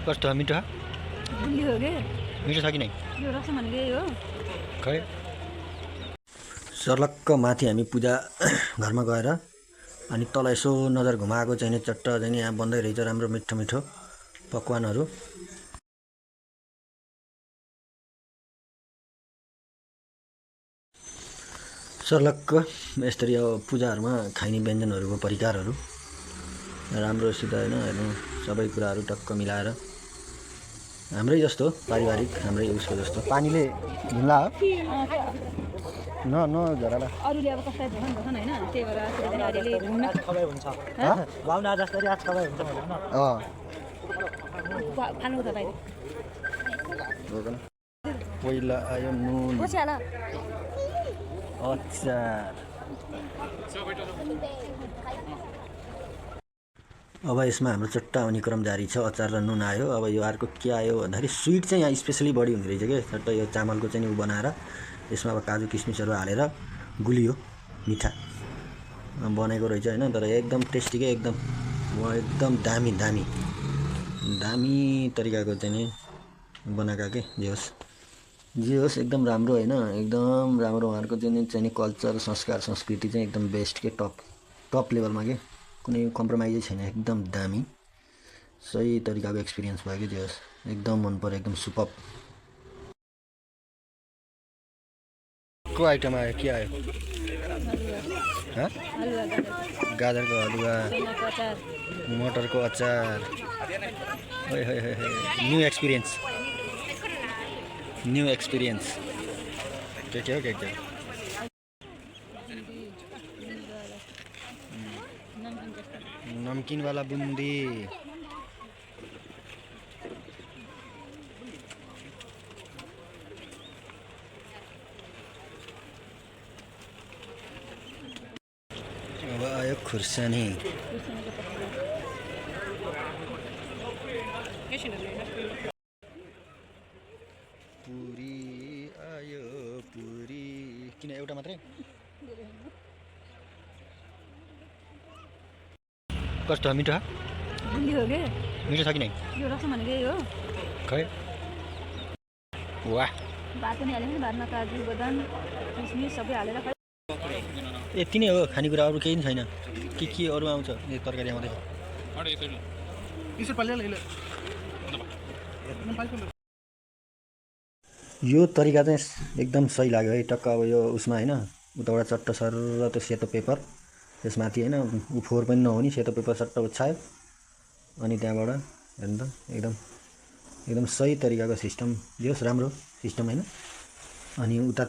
कस्तो मिठो बुल्ली हो के मिठो छ कि नै यो रस भनेको यही हो। खै सर्लक्क माथि हामी पूजा घरमा गएर अनि तल यसो नजर घुमाएको चाहिँ नि चट्ट चाहिँ नि यहाँ बन्दै रहेछ राम्रो मिठो मिठो पकवानहरू। सर्लक्क यसरी अब पूजाहरूमा खाइने व्यञ्जनहरूको परिकारहरू राम्रोसित होइन हेर्नु सबै कुराहरू टक्क मिलाएर हाम्रै जस्तो पारिवारिक हाम्रै उसको जस्तो पानीले धुम्ला हो न झराला अरूले अब कसलाई धुन धुन हैन त्यही भएर अरूले घुम्न खबै हुन्छ भावना जसरी आज खबै हुन्छ भन फाल्नु त बाहिर पहिला आयो नुन बसिहाल अचार। अब यसमा हाम्रो चट्टा आउने क्रम जारी छ। अचार र नुन आयो। अब यो अर्को के आयो भन्दाखेरि स्विट चाहिँ यहाँ स्पेसली बढी हुँदो रहेछ क्या चट्ट यो चामलको चाहिँ उ बनाएर यसमा अब काजु किसमिसहरू हालेर गुलियो मिठा बनेको रहेछ होइन। तर एकदम टेस्टी क्या एकदम दामी दामी दामी तरिकाको चाहिँ नि बनाएका के जे होस् एकदम राम्रो होइन एकदम राम्रो। उहाँहरूको चाहिँ कल्चर संस्कार संस्कृति चाहिँ एकदम बेस्ट के टप लेभलमा के कुनै कम्प्रोमाइजै छैन एकदम दामी सही तरिकाको एक्सपिरियन्स भयो कि जे होस् एकदम मन पर्यो एकदम सुपर। को आइटम आयो के आयो गाजरको हलुवा मटरको अचार न्यू एक्सपिरियन्स के हो नमकीन वाला बुंदी अब आयो खुर्सानी पुरी आयो पुरी किन एउटा मात्रै कस्तो मिठो बुल्ली हो के मिठो छ कि नै यो रस भनेको यही हो। खै वाह भात पनि हाल्यो भने भातमा काजु बदाम किसमिस सबै हालेर खाइ यति नै हो खानेकुरा अरू केही पनि छैन के अरू आउँछ यो तरकारी आउँदै यो तरिका चाहिँ एकदम सही लाग्यो है टक्क अब यो उसमा होइन उताबाट चट्ट सर र त्यो सेतो पेपर त्यसमाथि होइन फोहोर पनि नहुने सेतो पेपर सट्ट ओछ्यायो अनि त्यहाँबाट हेर्नु त एकदम सही तरिकाको सिस्टम जे होस् राम्रो सिस्टम होइन। अनि उता